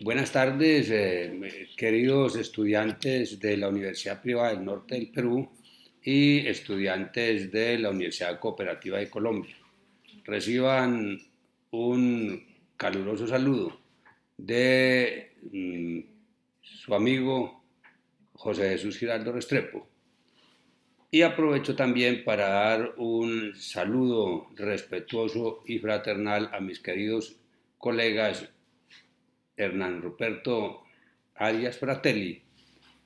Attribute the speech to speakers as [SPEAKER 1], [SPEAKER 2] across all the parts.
[SPEAKER 1] Buenas tardes, queridos estudiantes de la Universidad Privada del Norte del Perú y estudiantes de la Universidad Cooperativa de Colombia. Reciban un caluroso saludo de su amigo José Jesús Giraldo Restrepo. Y aprovecho también para dar un saludo respetuoso y fraternal a mis queridos colegas Hernán Ruperto Arias Fratelli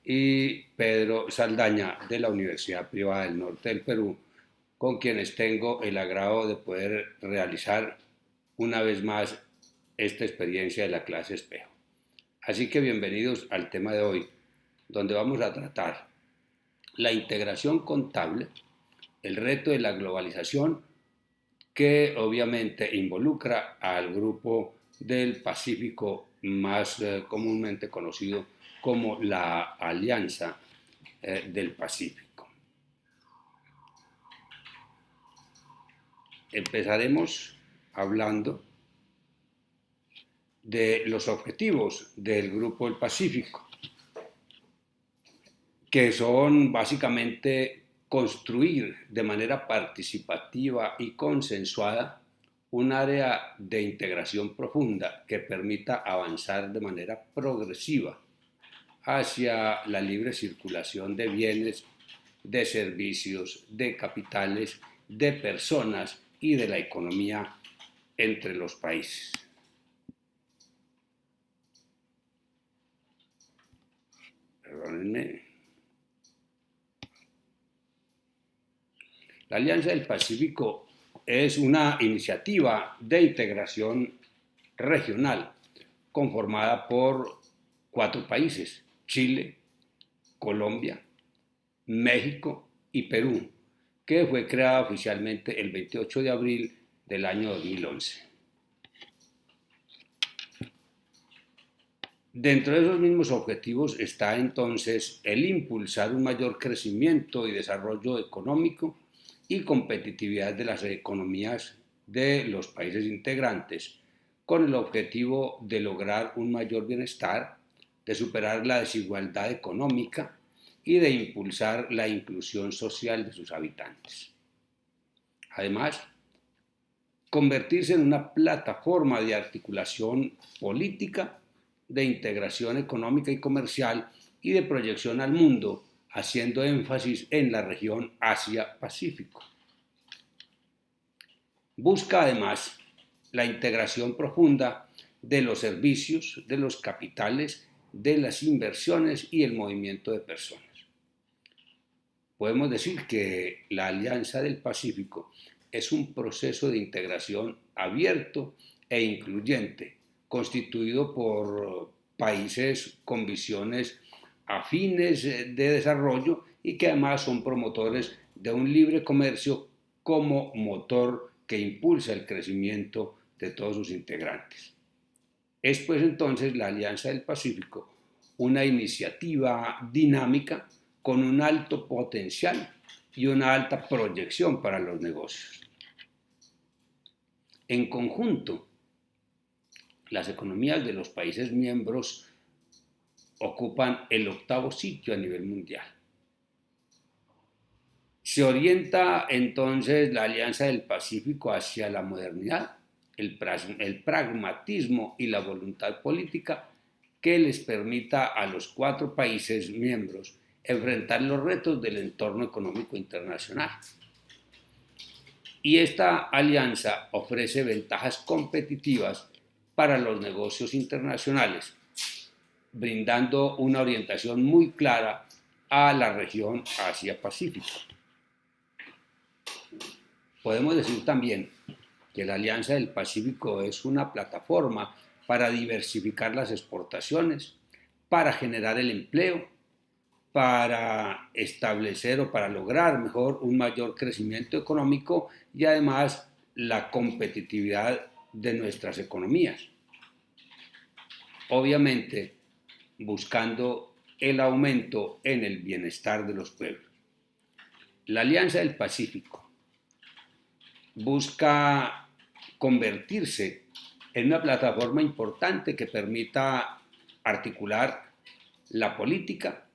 [SPEAKER 1] y Pedro Saldaña de la Universidad Privada del Norte del Perú, con quienes tengo el agrado de poder realizar una vez más esta experiencia de la clase espejo. Así que bienvenidos al tema de hoy, donde vamos a tratar la integración contable, el reto de la globalización, que obviamente involucra al grupo del Pacífico más comúnmente conocido como la Alianza del Pacífico. Empezaremos hablando de los objetivos del Grupo del Pacífico, que son básicamente construir de manera participativa y consensuada un área de integración profunda que permita avanzar de manera progresiva hacia la libre circulación de bienes, de servicios, de capitales, de personas y de la economía entre los países. Perdónenme. La Alianza del Pacífico es una iniciativa de integración regional conformada por 4 países: Chile, Colombia, México y Perú, que fue creada oficialmente el 28 de abril del año 2011. Dentro de esos mismos objetivos está entonces el impulsar un mayor crecimiento y desarrollo económico y competitividad de las economías de los países integrantes, con el objetivo de lograr un mayor bienestar, de superar la desigualdad económica y de impulsar la inclusión social de sus habitantes. Además, convertirse en una plataforma de articulación política, de integración económica y comercial y de proyección al mundo, haciendo énfasis en la región Asia-Pacífico. Busca además la integración profunda de los servicios, de los capitales, de las inversiones y el movimiento de personas. Podemos decir que la Alianza del Pacífico es un proceso de integración abierto e incluyente, constituido por países con visiones afines de desarrollo y que además son promotores de un libre comercio como motor que impulsa el crecimiento de todos sus integrantes. Es pues entonces la Alianza del Pacífico una iniciativa dinámica con un alto potencial y una alta proyección para los negocios. En conjunto, las economías de los países miembros ocupan el 8º sitio a nivel mundial. Se orienta entonces la Alianza del Pacífico hacia la modernidad, el pragmatismo y la voluntad política que les permita a los 4 países miembros enfrentar los retos del entorno económico internacional. Y esta alianza ofrece ventajas competitivas para los negocios internacionales, brindando una orientación muy clara a la región Asia-Pacífico. Podemos decir también que la Alianza del Pacífico es una plataforma para diversificar las exportaciones, para generar el empleo, para establecer o para lograr mejor un mayor crecimiento económico y además la competitividad de nuestras economías. Obviamente, buscando el aumento en el bienestar de los pueblos. La Alianza del Pacífico busca convertirse en una plataforma importante que permita articular la política,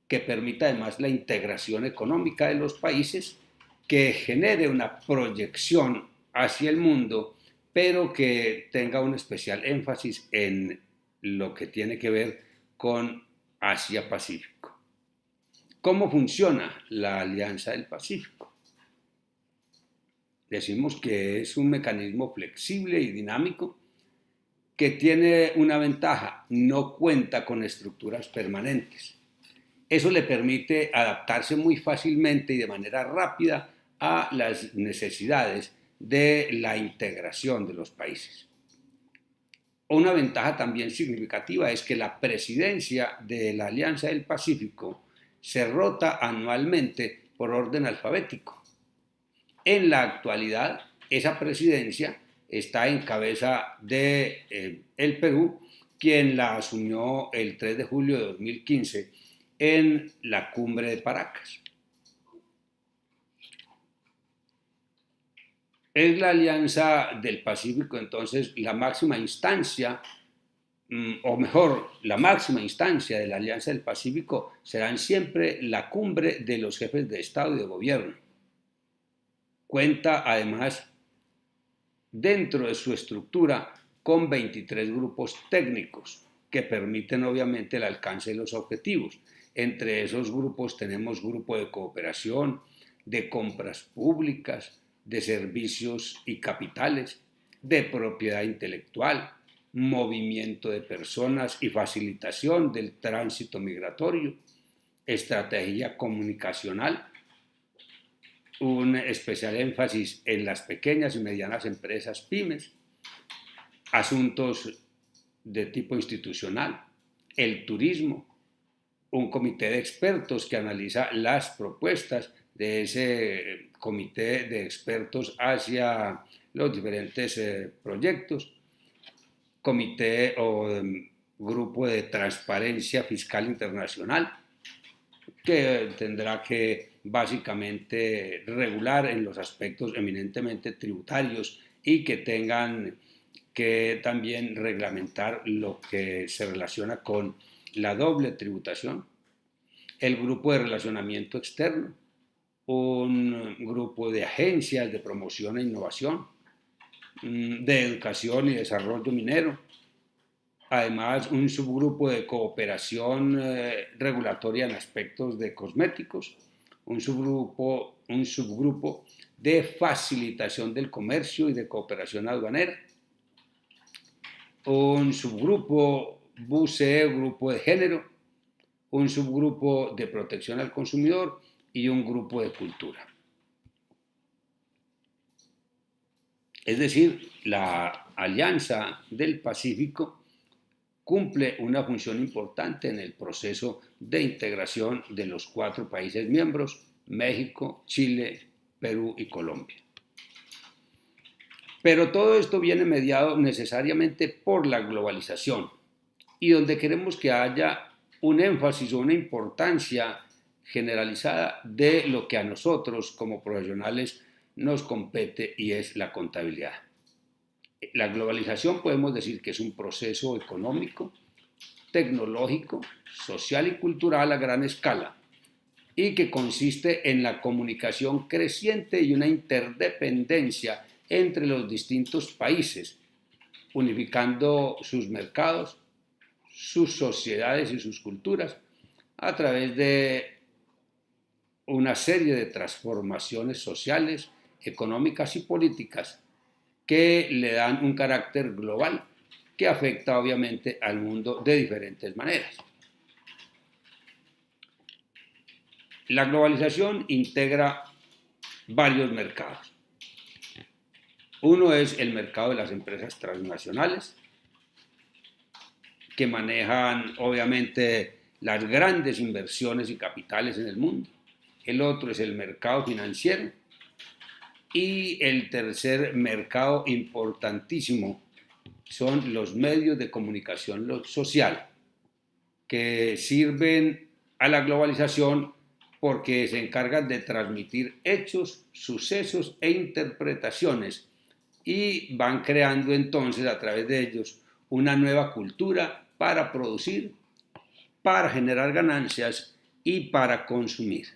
[SPEAKER 1] que permita además la integración económica de los países, que genere una proyección hacia el mundo, pero que tenga un especial énfasis en lo que tiene que ver con Asia-Pacífico. ¿Cómo funciona la Alianza del Pacífico? Decimos que es un mecanismo flexible y dinámico que tiene una ventaja: no cuenta con estructuras permanentes. Eso le permite adaptarse muy fácilmente y de manera rápida a las necesidades de la integración de los países. Una ventaja también significativa es que la presidencia de la Alianza del Pacífico se rota anualmente por orden alfabético. En la actualidad, esa presidencia está en cabeza de el Perú, quien la asumió el 3 de julio de 2015 en la cumbre de Paracas. Es la Alianza del Pacífico entonces la máxima instancia, o mejor, la máxima instancia de la Alianza del Pacífico serán siempre la cumbre de los jefes de Estado y de Gobierno. Cuenta además dentro de su estructura con 23 grupos técnicos que permiten obviamente el alcance de los objetivos. Entre esos grupos tenemos grupo de cooperación, de compras públicas, de servicios y capitales, de propiedad intelectual, movimiento de personas y facilitación del tránsito migratorio, estrategia comunicacional, un especial énfasis en las pequeñas y medianas empresas pymes, asuntos de tipo institucional, el turismo, un comité de expertos que analiza las propuestas de ese comité de expertos hacia los diferentes proyectos, comité o grupo de transparencia fiscal internacional, que tendrá que básicamente regular en los aspectos eminentemente tributarios y que tengan que también reglamentar lo que se relaciona con la doble tributación, el grupo de relacionamiento externo, un grupo de agencias de promoción e innovación, de educación y desarrollo minero, además un subgrupo de cooperación regulatoria en aspectos de cosméticos, un subgrupo de facilitación del comercio y de cooperación aduanera, un subgrupo BUCE, grupo de género, un subgrupo de protección al consumidor y un grupo de cultura. Es decir, la Alianza del Pacífico cumple una función importante en el proceso de integración de los 4 países miembros: México, Chile, Perú y Colombia. Pero todo esto viene mediado necesariamente por la globalización, y donde queremos que haya un énfasis o una importancia generalizada de lo que a nosotros como profesionales nos compete, y es la contabilidad. La globalización podemos decir que es un proceso económico, tecnológico, social y cultural a gran escala, y que consiste en la comunicación creciente y una interdependencia entre los distintos países, unificando sus mercados, sus sociedades y sus culturas a través de una serie de transformaciones sociales, económicas y políticas que le dan un carácter global que afecta obviamente al mundo de diferentes maneras. La globalización integra varios mercados. Uno es el mercado de las empresas transnacionales, que manejan obviamente las grandes inversiones y capitales en el mundo. El otro es el mercado financiero. Y el tercer mercado importantísimo son los medios de comunicación social, que sirven a la globalización porque se encargan de transmitir hechos, sucesos e interpretaciones y van creando entonces a través de ellos una nueva cultura para producir, para generar ganancias y para consumir.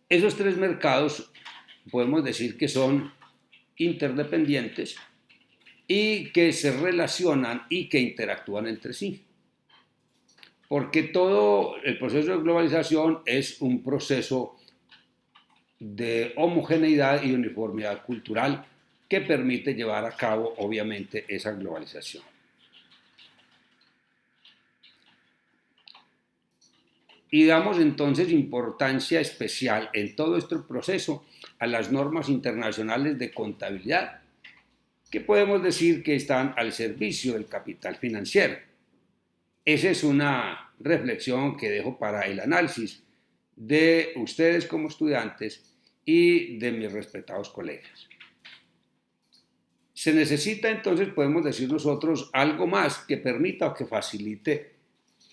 [SPEAKER 1] Esos tres mercados podemos decir que son interdependientes y que se relacionan y que interactúan entre sí. Porque todo el proceso de globalización es un proceso de homogeneidad y uniformidad cultural que permite llevar a cabo, obviamente, esa globalización. Y damos entonces importancia especial en todo este proceso a las normas internacionales de contabilidad, que podemos decir que están al servicio del capital financiero. Esa es una reflexión que dejo para el análisis de ustedes como estudiantes y de mis respetados colegas. Se necesita entonces, podemos decir nosotros, algo más que permita o que facilite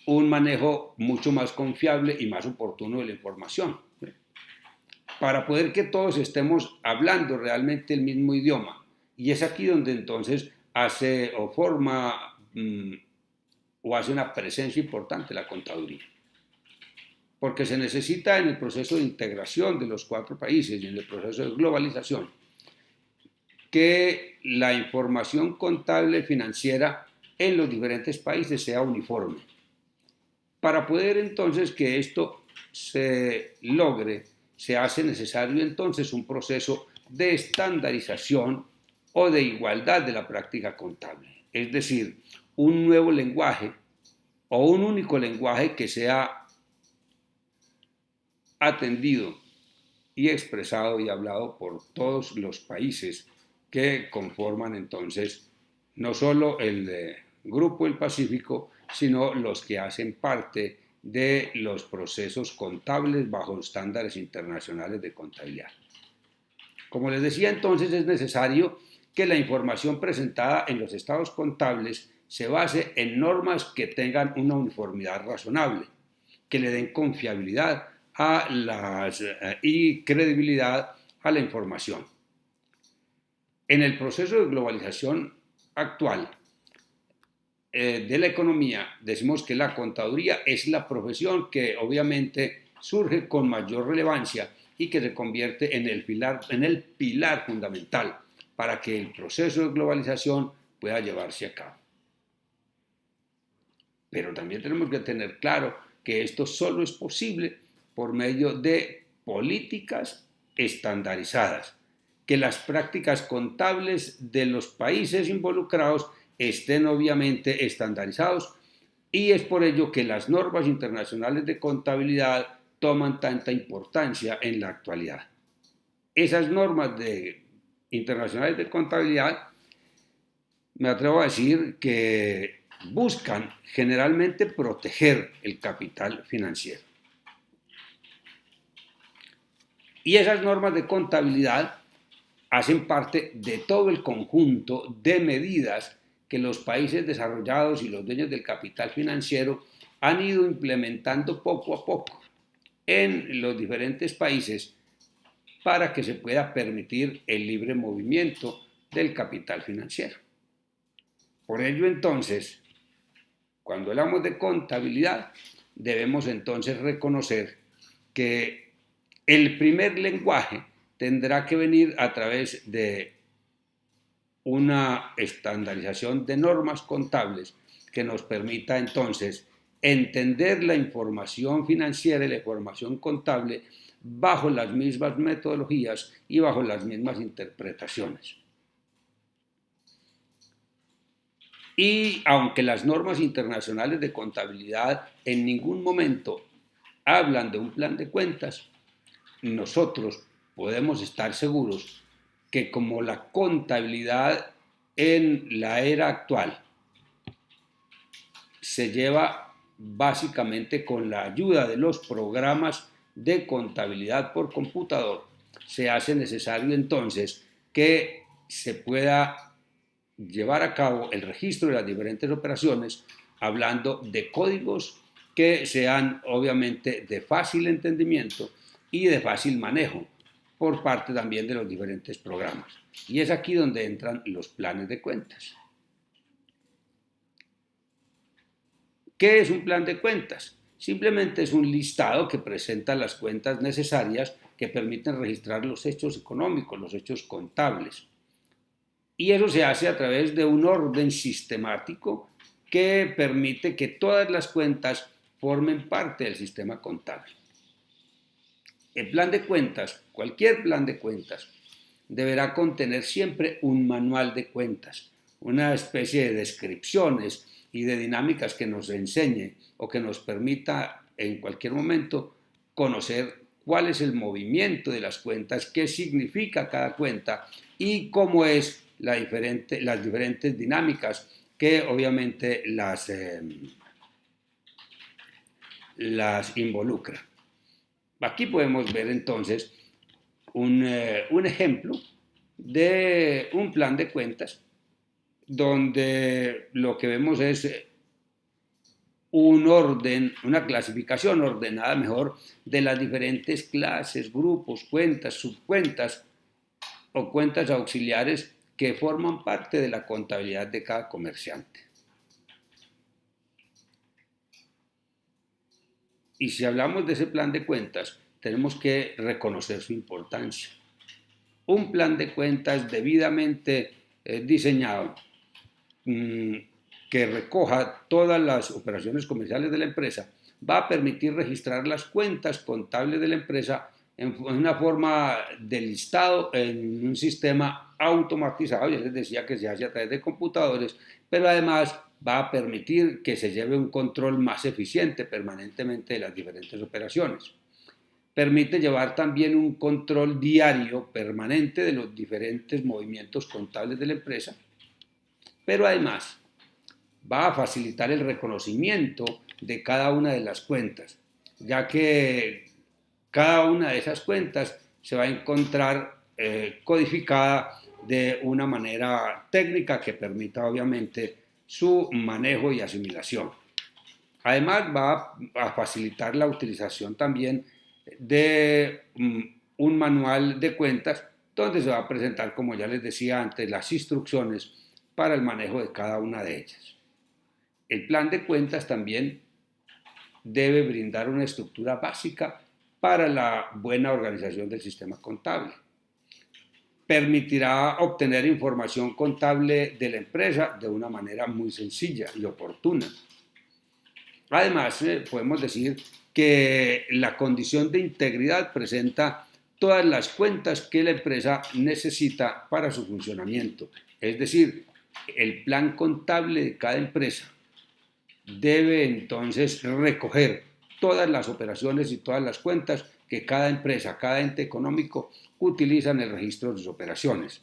[SPEAKER 1] un manejo mucho más confiable y más oportuno de la información, para poder que todos estemos hablando realmente el mismo idioma. Y es aquí donde entonces hace o forma o hace una presencia importante la contaduría. Porque se necesita en el proceso de integración de los 4 países y en el proceso de globalización que la información contable financiera en los diferentes países sea uniforme. Para poder entonces que esto se logre, se hace necesario entonces un proceso de estandarización o de igualdad de la práctica contable. Es decir, un nuevo lenguaje o un único lenguaje que sea atendido y expresado y hablado por todos los países que conforman entonces no solo el Grupo del Pacífico, sino los que hacen parte de los procesos contables bajo estándares internacionales de contabilidad. Como les decía entonces, es necesario que la información presentada en los estados contables se base en normas que tengan una uniformidad razonable, que le den confiabilidad y credibilidad a la información. En el proceso de globalización actual de la economía, decimos que la contaduría es la profesión que obviamente surge con mayor relevancia y que se convierte en el pilar fundamental para que el proceso de globalización pueda llevarse a cabo. Pero también tenemos que tener claro que esto solo es posible por medio de políticas estandarizadas, que las prácticas contables de los países involucrados estén obviamente estandarizados, y es por ello que las normas internacionales de contabilidad toman tanta importancia en la actualidad. Esas normas internacionales de contabilidad, me atrevo a decir que buscan generalmente proteger el capital financiero. Y esas normas de contabilidad hacen parte de todo el conjunto de medidas que los países desarrollados y los dueños del capital financiero han ido implementando poco a poco en los diferentes países para que se pueda permitir el libre movimiento del capital financiero. Por ello entonces, cuando hablamos de contabilidad, debemos entonces reconocer que el primer lenguaje tendrá que venir a través de una estandarización de normas contables que nos permita entonces entender la información financiera y la información contable bajo las mismas metodologías y bajo las mismas interpretaciones. Y aunque las normas internacionales de contabilidad en ningún momento hablan de un plan de cuentas, nosotros podemos estar seguros que como la contabilidad en la era actual se lleva básicamente con la ayuda de los programas de contabilidad por computador, se hace necesario entonces que se pueda llevar a cabo el registro de las diferentes operaciones hablando de códigos que sean obviamente de fácil entendimiento y de fácil manejo por parte también de los diferentes programas. Y es aquí donde entran los planes de cuentas. ¿Qué es un plan de cuentas? Simplemente es un listado que presenta las cuentas necesarias que permiten registrar los hechos económicos, los hechos contables. Y eso se hace a través de un orden sistemático que permite que todas las cuentas formen parte del sistema contable. El plan de cuentas, cualquier plan de cuentas, deberá contener siempre un manual de cuentas, una especie de descripciones y de dinámicas que nos enseñe o que nos permita en cualquier momento conocer cuál es el movimiento de las cuentas, qué significa cada cuenta y cómo es las diferentes dinámicas que obviamente las involucra. Aquí podemos ver entonces un ejemplo de un plan de cuentas donde lo que vemos es un orden, una clasificación ordenada mejor de las diferentes clases, grupos, cuentas, subcuentas o cuentas auxiliares que forman parte de la contabilidad de cada comerciante. Y si hablamos de ese plan de cuentas, tenemos que reconocer su importancia. Un plan de cuentas debidamente diseñado que recoja todas las operaciones comerciales de la empresa va a permitir registrar las cuentas contables de la empresa en una forma de listado en un sistema automatizado. Ya les decía que se hace a través de computadores, pero además va a permitir que se lleve un control más eficiente permanentemente de las diferentes operaciones. Permite llevar también un control diario permanente de los diferentes movimientos contables de la empresa, pero además va a facilitar el reconocimiento de cada una de las cuentas, ya que cada una de esas cuentas se va a encontrar codificada de una manera técnica que permita obviamente su manejo y asimilación. Además va a facilitar la utilización también de un manual de cuentas donde se va a presentar, como ya les decía antes, las instrucciones para el manejo de cada una de ellas. El plan de cuentas también debe brindar una estructura básica para la buena organización del sistema contable. Permitirá obtener información contable de la empresa de una manera muy sencilla y oportuna. Además, podemos decir que la condición de integridad presenta todas las cuentas que la empresa necesita para su funcionamiento. Es decir, el plan contable de cada empresa debe entonces recoger todas las operaciones y todas las cuentas que cada empresa, cada ente económico utiliza en el registro de sus operaciones.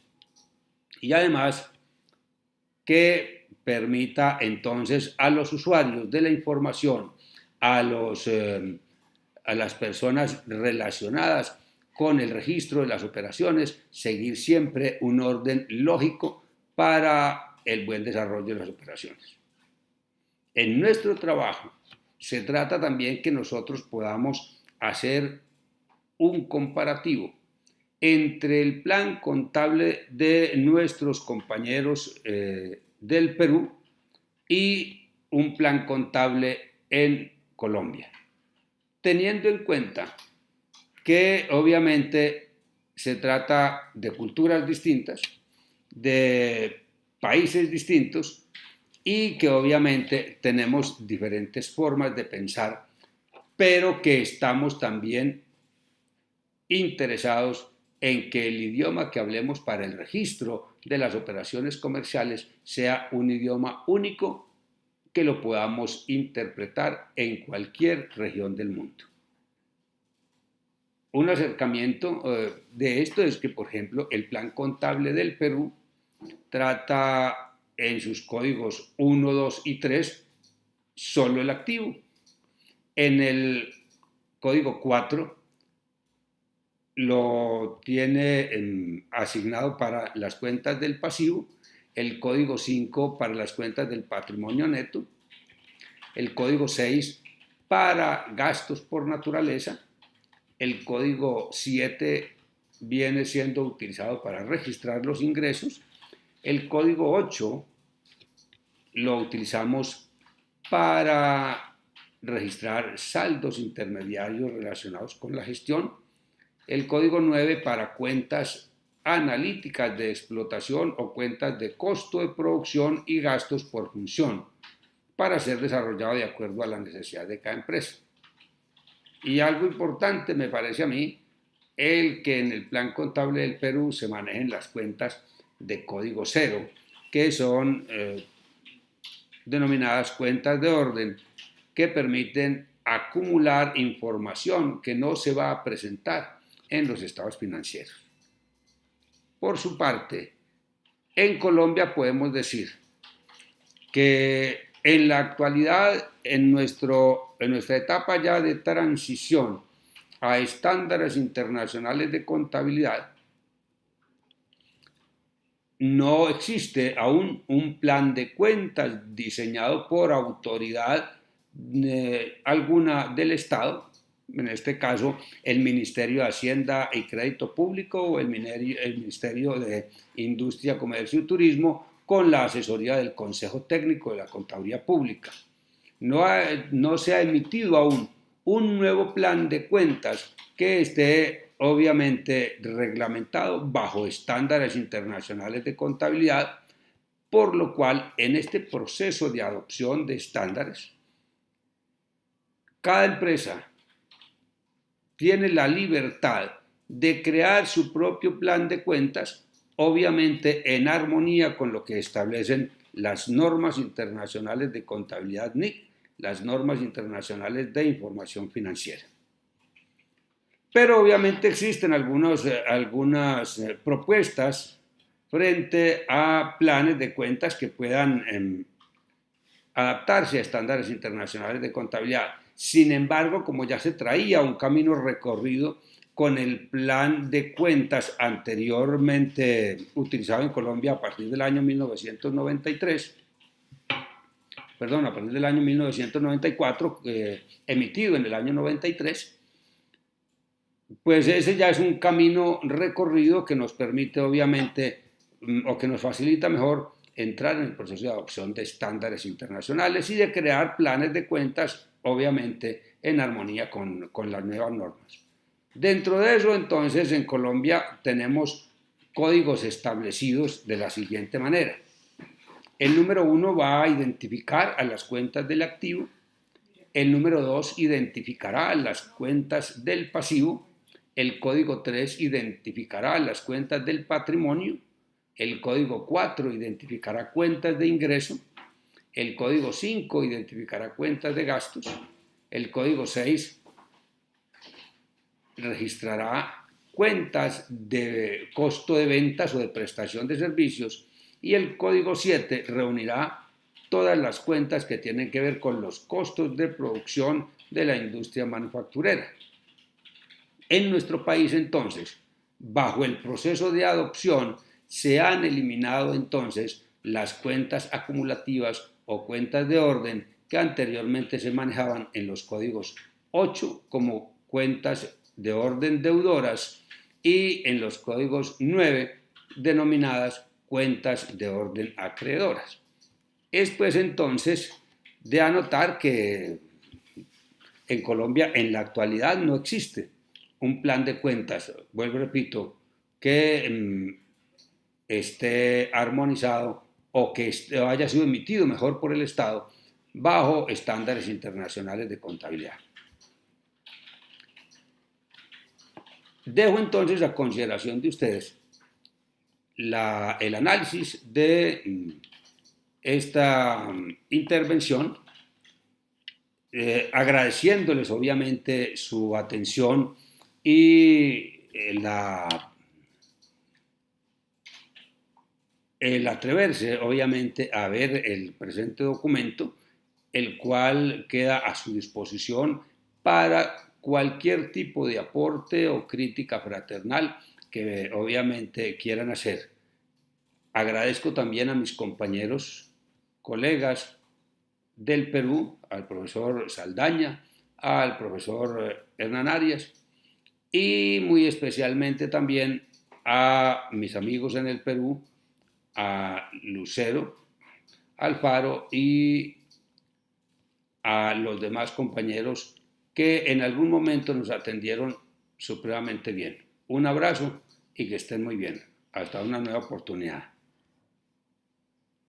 [SPEAKER 1] Y además que permita entonces a los usuarios de la información, a las personas relacionadas con el registro de las operaciones, seguir siempre un orden lógico para el buen desarrollo de las operaciones. En nuestro trabajo se trata también que nosotros podamos hacer un comparativo entre el plan contable de nuestros compañeros del Perú y un plan contable en Colombia, teniendo en cuenta que obviamente se trata de culturas distintas, de países distintos y que obviamente tenemos diferentes formas de pensar, pero que estamos también interesados en que el idioma que hablemos para el registro de las operaciones comerciales sea un idioma único que lo podamos interpretar en cualquier región del mundo. Un acercamiento de esto es que, por ejemplo, el plan contable del Perú trata en sus códigos 1, 2 y 3 solo el activo. En el código 4 lo tiene asignado para las cuentas del pasivo, el código 5 para las cuentas del patrimonio neto, el código 6 para gastos por naturaleza. El código 7 viene siendo utilizado para registrar los ingresos. El código 8 lo utilizamos para registrar saldos intermediarios relacionados con la gestión. El código 9 para cuentas analíticas de explotación o cuentas de costo de producción y gastos por función, para ser desarrollado de acuerdo a la necesidad de cada empresa. Y algo importante me parece a mí, el que en el plan contable del Perú se manejen las cuentas de código 0, que son denominadas cuentas de orden, que permiten acumular información que no se va a presentar en los estados financieros. Por su parte, en Colombia podemos decir que en la actualidad, en nuestra etapa ya de transición a estándares internacionales de contabilidad, no existe aún un plan de cuentas diseñado por autoridad alguna del Estado, en este caso el Ministerio de Hacienda y Crédito Público o el Ministerio de Industria, Comercio y Turismo, con la asesoría del Consejo Técnico de la Contaduría Pública. No se ha emitido aún un nuevo plan de cuentas que esté obviamente reglamentado bajo estándares internacionales de contabilidad, por lo cual en este proceso de adopción de estándares, cada empresa tiene la libertad de crear su propio plan de cuentas, obviamente en armonía con lo que establecen las normas internacionales de contabilidad NIC, las normas internacionales de información financiera. Pero obviamente existen algunas propuestas frente a planes de cuentas que puedan adaptarse a estándares internacionales de contabilidad. Sin embargo, como ya se traía un camino recorrido con el plan de cuentas anteriormente utilizado en Colombia a partir del año 1994, emitido en el año 93, pues ese ya es un camino recorrido que nos permite obviamente, o que nos facilita mejor, entrar en el proceso de adopción de estándares internacionales y de crear planes de cuentas, obviamente en armonía con las nuevas normas. Dentro de eso, entonces, en Colombia tenemos códigos establecidos de la siguiente manera. El número 1 va a identificar a las cuentas del activo, el número 2 identificará a las cuentas del pasivo, el código 3 identificará las cuentas del patrimonio, el código 4 identificará cuentas de ingreso, el código 5 identificará cuentas de gastos, el código 6 registrará cuentas de costo de ventas o de prestación de servicios, y el código 7 reunirá todas las cuentas que tienen que ver con los costos de producción de la industria manufacturera. En nuestro país, entonces, bajo el proceso de adopción, se han eliminado entonces las cuentas acumulativas o cuentas de orden que anteriormente se manejaban en los códigos 8 como cuentas de orden deudoras y en los códigos 9 denominadas cuentas de orden acreedoras. Es pues entonces de anotar que en Colombia en la actualidad no existe un plan de cuentas, vuelvo y repito, que esté armonizado o que haya sido emitido mejor por el Estado bajo estándares internacionales de contabilidad. Dejo entonces a consideración de ustedes el análisis de esta intervención, agradeciéndoles obviamente su atención y el atreverse obviamente a ver el presente documento, el cual queda a su disposición para cualquier tipo de aporte o crítica fraternal que obviamente quieran hacer. Agradezco también a mis compañeros, colegas del Perú, al profesor Saldaña, al profesor Hernán Arias y muy especialmente también a mis amigos en el Perú, a Lucero, Alfaro y a los demás compañeros que en algún momento nos atendieron supremamente bien. Un abrazo y que estén muy bien. Hasta una nueva oportunidad.